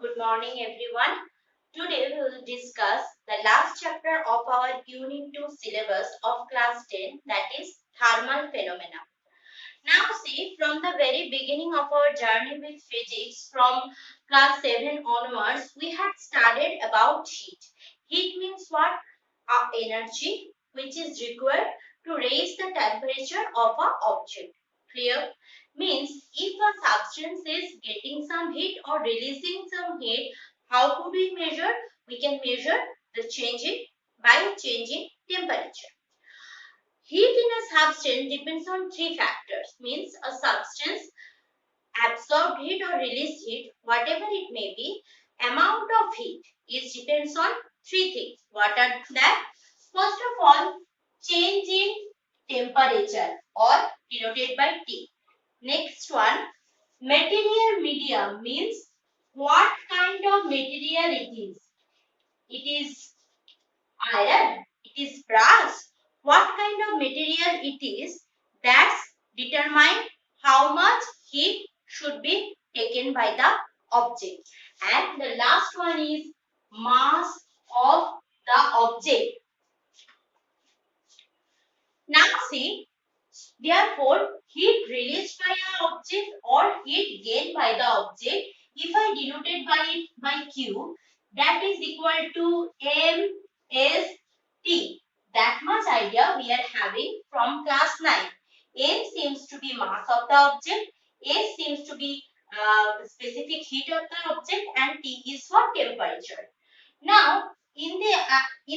Good morning, everyone. Today we will discuss the last chapter of our Unit 2 syllabus of class 10, that is thermal phenomena. Now, see, from the very beginning of our journey with physics, from class 7 onwards, we had studied about heat. Heat means what? Energy which is required to raise the temperature of an object. Clear? Means if a substance is getting some heat or releasing some heat, how could we measure? We can measure the change by changing temperature. Heat in a substance depends on three factors. Means a substance absorbed heat or released heat, whatever it may be, amount of heat is depends on three things. What are that? First of all, change in temperature or denoted by T. Next one, material medium means what kind of material it is. It is iron, it is brass. What kind of material it is, that's determine how much heat should be taken by the object. And the last one is mass of the object. Now see, therefore heat released by an object or heat gained by the object, if I denoted by it by Q, that is equal to mST. That much idea we are having from class 9. M seems to be mass of the object, S seems to be specific heat of the object, and T is for temperature. Now, in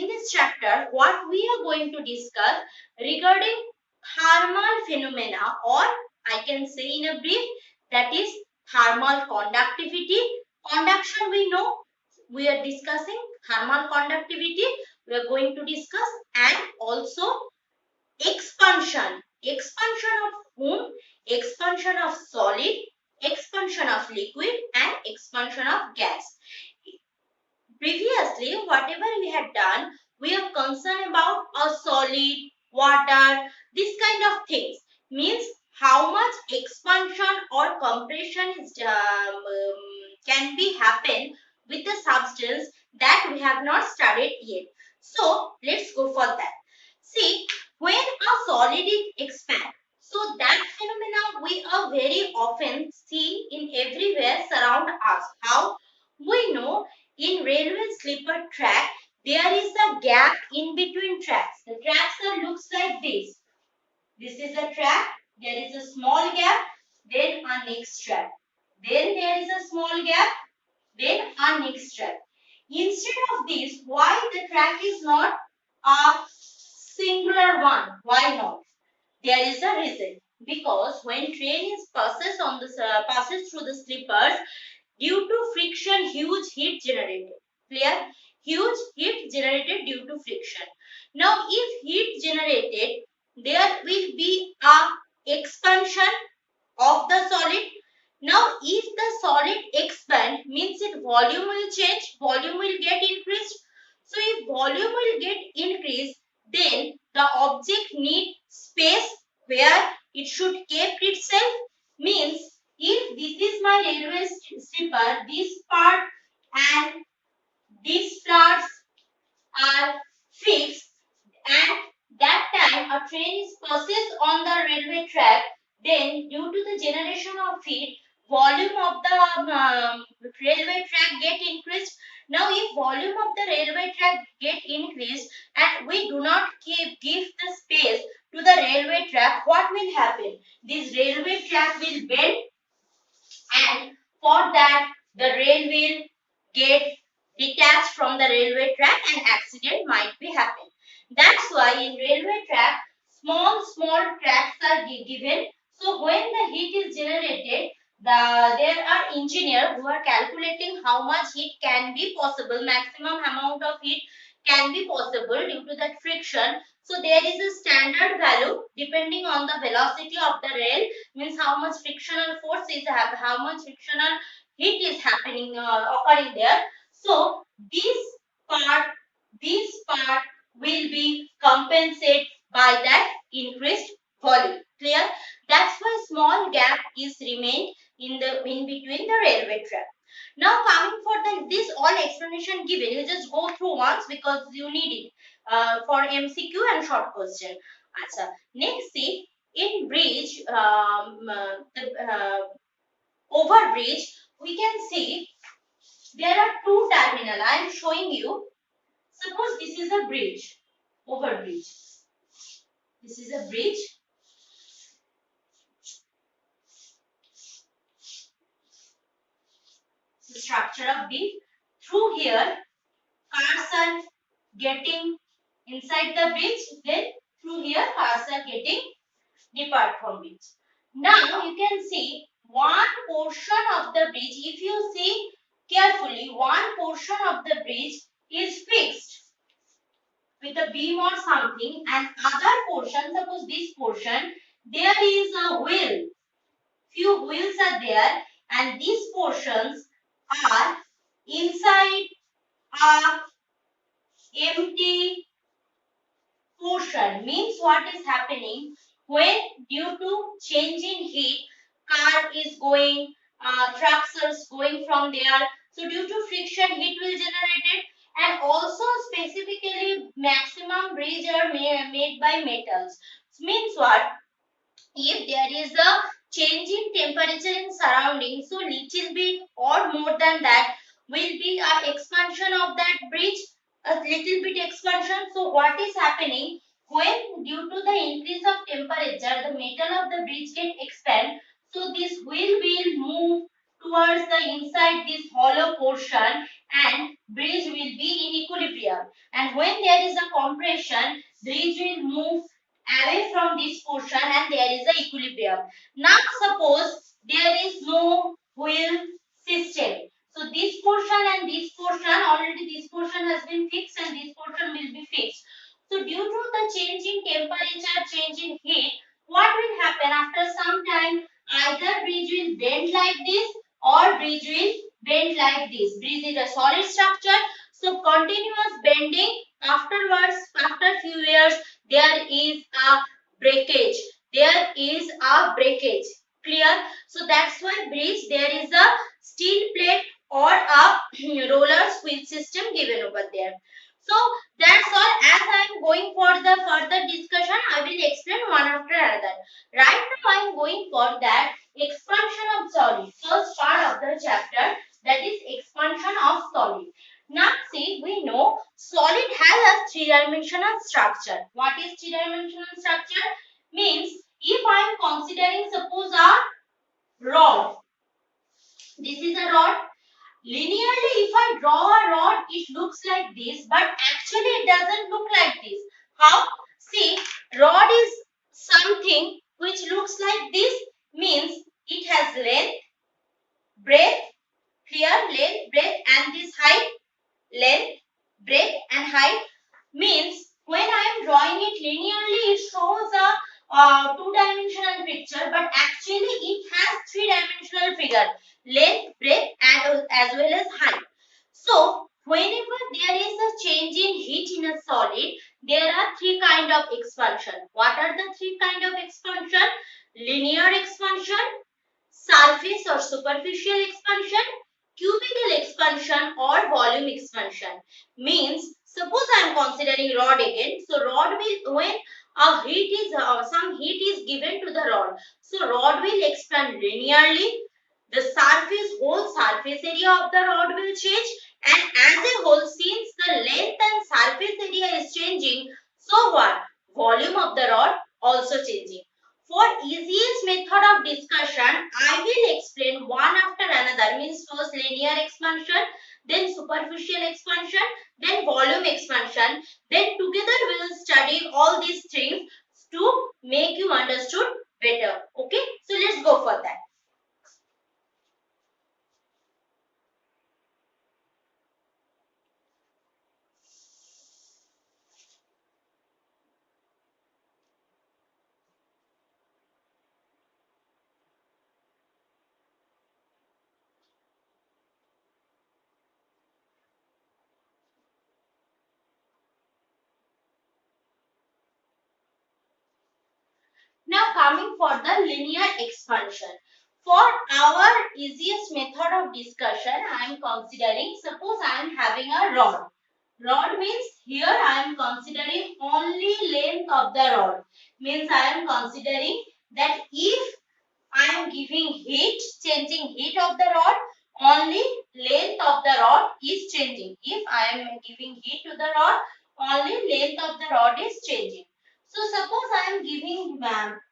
this chapter, what we are going to discuss regarding thermal phenomena, or I can say in a brief, that is thermal conductivity. Conduction we know, we are discussing thermal conductivity. We are going to discuss, and also expansion. Expansion of whom? Expansion of solid, expansion of liquid, and expansion of gas. Previously, whatever we had done, we are concerned about a solid, water, this kind of things. Means how much expansion or compression is can be happen with the substance, that we have not studied yet. So let's go for that. See, when a solid is expand, so that phenomena we are very often see in everywhere surround us. How? We know in railway sleeper track, there is a gap in between tracks. The tracks are looks like this. This is a track. There is a small gap. Then a next track. Then there is a small gap. Then a next track. Instead of this, why the track is not a singular one? Why not? There is a reason. Because when train is passes through the sleepers, due to friction, huge heat generated. Clear? Huge heat generated due to friction. Now, if heat generated, there will be a expansion of the solid. Now, if the solid expand, means its volume will change, volume will get increased. So, if volume will get increased, then the object need space where it should keep itself. Means if this is my railway sleeper, this part and these parts are fixed, and that time a train is passes on the railway track, then due to the generation of heat, volume of the railway track get increased. Now if volume of the railway track get increased and we do not give the space to the railway track, what will happen? This railway track will bend, and for that the rail will get detached from the railway track and accident might be happen. That's why in railway track small tracks are given. So when the heat is generated, there are engineers who are calculating how much heat can be possible, maximum amount of heat can be possible due to that friction. So there is a standard value depending on the velocity of the rail, means how much frictional force is how much frictional heat is happening occurring there. So part this part will be compensated by that increased volume. Clear? That's why small gap is remained in between the railway track. Now coming for this all explanation given, you just go through once because you need it for MCQ and short question. Acha. Next, see in bridge, the over bridge, we can see there are two terminal. I am showing you. Suppose this is a bridge, over bridge. This is a bridge. The structure of bridge. Through here, cars are getting inside the bridge. Then through here, cars are getting depart from bridge. Now you can see one portion of the bridge. If you see carefully, one portion of the bridge is fixed with a beam or something, and other portion, suppose this portion, there is a wheel. Few wheels are there, and these portions are inside a empty portion. Means what is happening when due to change in heat, car is going, trucks are going from there. So due to friction, heat will generate it, and also specifically maximum bridge are made by metals. Means what? If there is a change in temperature in surrounding, so little bit or more than that will be a expansion of that bridge, a little bit expansion. So what is happening when due to the increase of temperature, the metal of the bridge get expand, so this wheel will move towards the inside this hollow portion, and bridge will be in equilibrium, and when there is a compression, bridge will move away from this portion and there is a equilibrium. Now suppose there is no wheel system. So this portion and this portion, already this portion has been fixed and this portion will be fixed. So due to the change in temperature, change in heat, what will happen after some time? Either bridge will bend like this or bridge will bend like this. Bridge is a solid structure. So continuous bending, afterwards, after few years, there is a breakage. There is a breakage. Clear? So that's why bridge there is a steel plate or a roller squeeze system given over there. So that's all. As I am going for the further discussion, I will explain one after another. Right now I am going for that expansion of solid. First part of the chapter, that is expansion of solid. Now see, we know solid has a three-dimensional structure. What is three-dimensional structure? Means if I am considering suppose a rod. This is a rod. Linearly, if I draw a rod, it looks like this, but actually it doesn't look like this. How? See, rod is something which looks like this, means it has length, breadth, clear, length, breadth, and this height, length, breadth, and height. Means when I am drawing it linearly, it shows a two-dimensional picture, but actually it has three-dimensional figure, length, breadth, and as well as height. So whenever there is a change in heat in a solid, there are three kind of expansion. What are the three kind of expansion? Linear expansion, surface or superficial expansion, cubical expansion, or volume expansion. Means suppose I am considering rod again. So rod will, when a heat is some heat is given to the rod, so rod will expand linearly. The surface, whole surface area of the rod will change, and as a whole, since the length and surface area is changing, so what? Volume of the rod also changing. For easiest method of discussion, I will explain one after another. Means first linear expansion, then superficial expansion, then volume expansion. Then together we will study all these things to make you understood better. Okay, so let's go for that. Now coming for the linear expansion. For our easiest method of discussion, I am considering, suppose I am having a rod. Rod means here I am considering only length of the rod. Means I am considering that if I am giving heat, changing heat of the rod, only length of the rod is changing. If I am giving heat to the rod, only length of the rod is changing. So suppose I am giving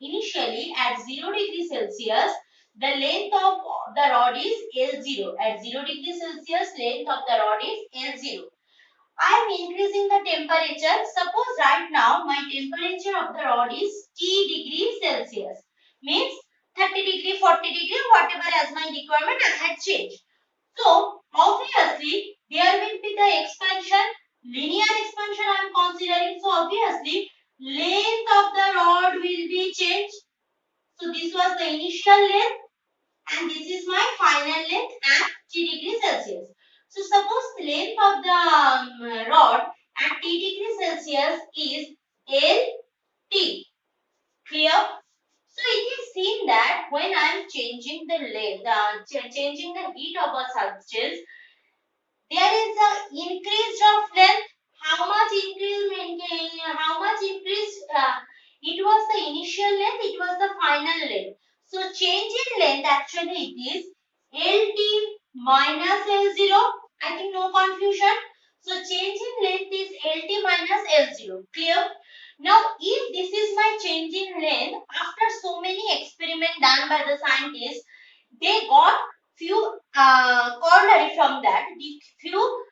initially at 0 degree Celsius, the length of the rod is L0. At 0 degree Celsius, length of the rod is L0. I am increasing the temperature. Suppose right now my temperature of the rod is T degree Celsius. Means 30 degree, 40 degree, whatever as my requirement I had changed. So obviously there will be the expansion, linear expansion I am considering. So obviously length of the rod will be changed. So this was the initial length and this is my final length at T degree Celsius. So suppose the length of the rod at T degree Celsius is LT. Clear? So it is seen that when I am changing the length, changing the heat of a substance, there is a increase of length. How much increase? How much increase? It was the initial length. It was the final length. So change in length actually it is LT minus L0. I think no confusion. So change in length is LT minus L0. Clear? Now if this is my change in length, after so many experiments done by the scientists, they got few corollary from that. The few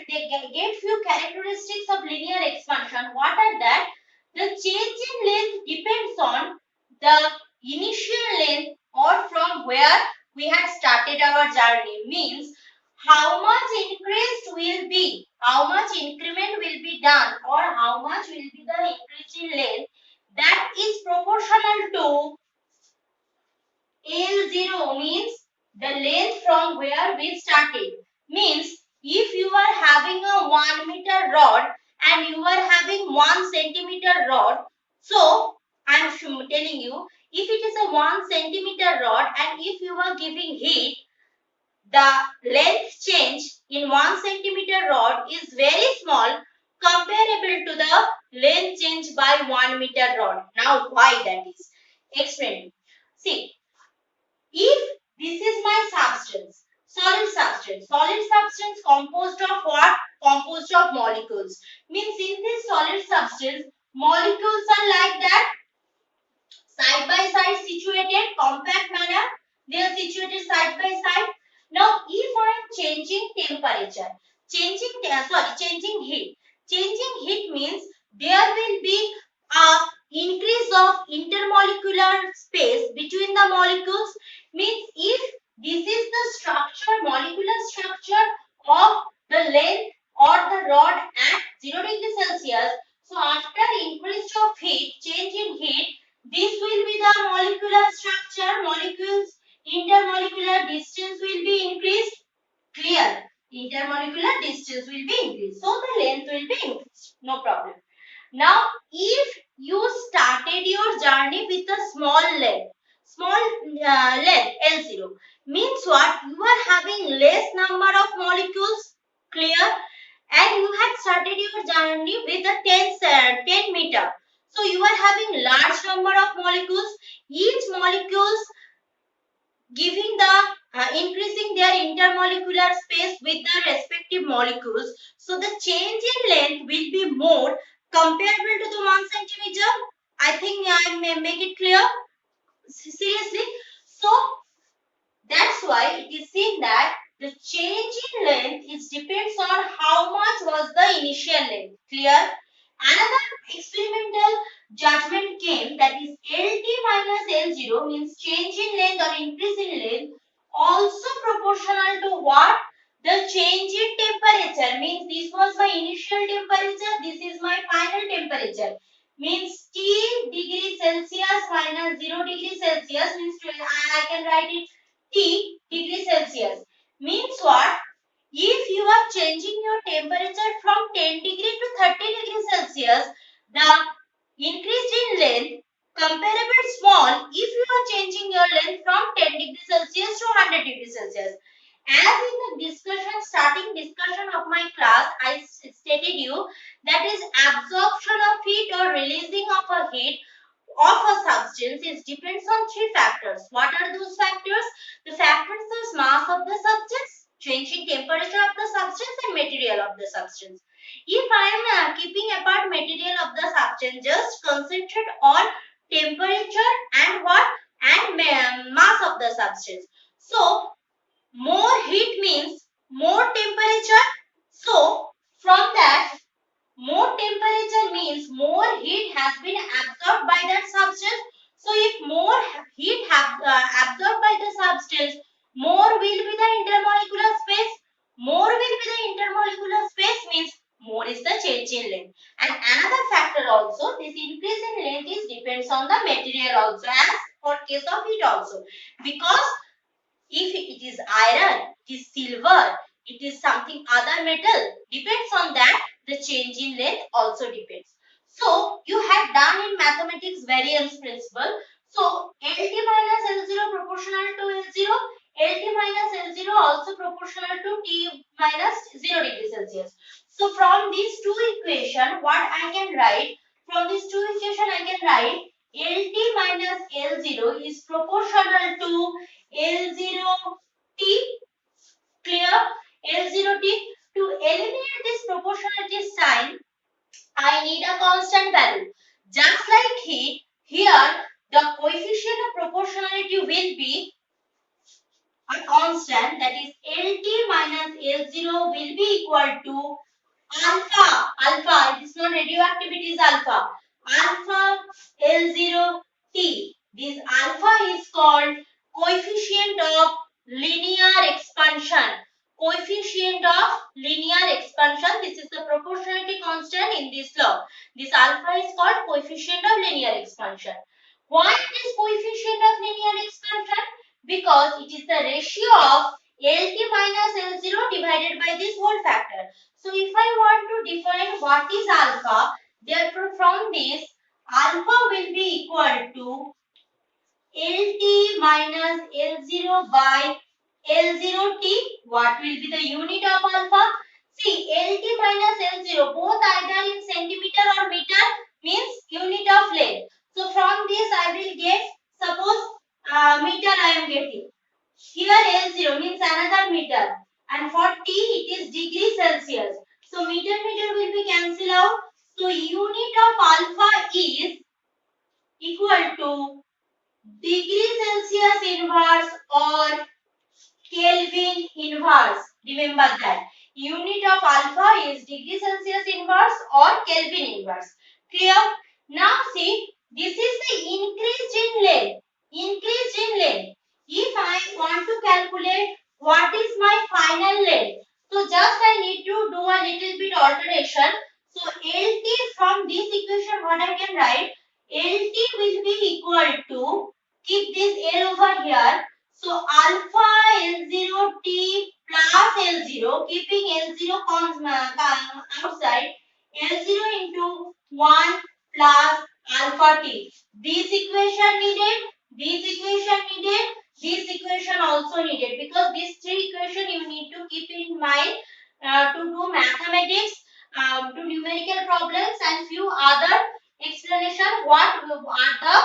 they gave few characteristics of linear expansion. What are that? The change in length depends on the initial length or from where we had started our journey. Means how much increased will be, how much increment will be done, or how much will be the increase in length, that is proportional to L0 means the length from where we started. Means if you are having a 1 meter rod and you are having 1 centimeter rod, so I am telling you, if it is a 1 centimeter rod and if you are giving heat, the length change in 1 centimeter rod is very small comparable to the length change by 1 meter rod. Now why that is? Explain. See, if this is my substance, solid substance composed of what? Composed of molecules. Means in this solid substance, molecules are like that, side by side situated, compact manner. They are situated side by side. Now, if I am changing temperature, changing heat. Changing heat means there will be a increase of intermolecular space between the molecules. Means if this is the structure, molecular structure of the length or the rod at 0 degree Celsius. So after increase of heat, change in heat, this will be the molecular structure. Molecules intermolecular distance will be increased. Clear? Intermolecular distance will be increased. So the length will be increased. No problem. Now, if you started your journey with a small length L0, means what? You are having less number of molecules. Clear? And you had started your journey with a 10 meter. So you are having large number of molecules. Each molecules giving the increasing their intermolecular space with the respective molecules. So the change in length will be more comparable to the 1 centimeter. I think I may make it clear. Seriously. So that's why it is seen that the change in length is depends on how much was the initial length. Clear? Another experimental judgment came, that is LT minus L0 means change in length or increase in length also proportional to what? The change in temperature. Means this was my initial temperature, this is my final temperature. Means T degree Celsius minus 0 degree Celsius means I can write it T degree Celsius. Means what? If you are changing your temperature from 10 degree to 30 degree Celsius, the increase in length comparable small if you are changing your length from 10 degrees Celsius to 100 degrees Celsius. As in the discussion, starting discussion of my class, I stated you that is absorption of heat or releasing of a heat of a substance is depends on three factors. What are those factors? The factors is mass of the substance, changing temperature of the substance and material of the substance. If I am keeping apart material of the substance, just concentrate on temperature and what and mass of the substance. So more heat means more temperature. So from that, more temperature means more heat has been absorbed by that substance. So if more heat have absorbed by the substance, more will be the intermolecular space. More will be the intermolecular space means more is the change in length. And another factor also, this increase in length is depends on the material also, as for case of heat also. Because if it is iron, it is silver, it is something other metal, depends on that, the change in length also depends. So you had done in mathematics variance principle. So LT minus L0 proportional to L0, LT minus L0 also proportional to T minus 0 degree Celsius. So from these two equation, what I can write, from these two equation I can write LT minus L0 is proportional to L0T. Clear? L0T. To eliminate this proportionality sign, I need a constant value. Just like heat, here the coefficient of proportionality will be a constant, that is LT minus L0 will be equal to alpha. Alpha, it is not radioactivity, is alpha. Alpha L0T. This alpha is called coefficient of linear expansion. Coefficient of linear expansion. This is the proportionality constant in this law. This alpha is called coefficient of linear expansion. Why it is coefficient of linear expansion? Because it is the ratio of LT minus L0 divided by this whole factor. So if I want to define what is alpha, therefore from this, alpha will be equal to LT minus L0 by L0T. What will be the unit of alpha? See, LT minus L0, both either in centimeter or meter, means unit of length. So from this I will get, suppose meter I am getting. Here L0 means another meter, and for T it is degree Celsius. So meter will be cancelled out. So unit of alpha is equal to degree Celsius inverse or Kelvin inverse. Remember that. Unit of alpha is degree Celsius inverse or Kelvin inverse. Clear? Now see, this is the increase in length. Increase in length. If I want to calculate what is my final length, so just I need to do a little bit alteration. So LT, from this equation what I can write, LT will be equal to, keep this L over here. So alpha L0T plus L0, keeping L0 outside, L0 into 1 plus alpha T. This equation needed, this equation needed, this equation also needed, because these three equation you need to keep in mind to do mathematics, to numerical problems and few other explanation what are the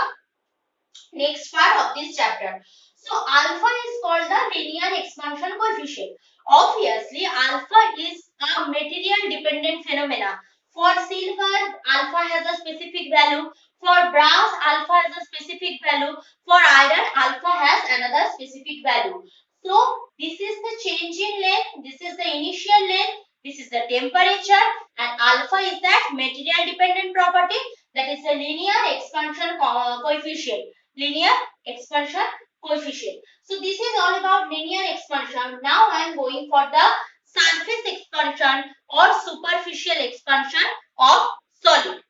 next part of this chapter. So alpha is called the linear expansion coefficient. Obviously, alpha is a material dependent phenomena. For silver, alpha has a specific value. For brass, alpha has a specific value. For iron, alpha has another specific value. So this is the change in length. This is the initial length. This is the temperature, and alpha is that material dependent property, that is the linear expansion coefficient. Linear expansion coefficient. So this is all about linear expansion. Now I am going for the surface expansion or superficial expansion of solid.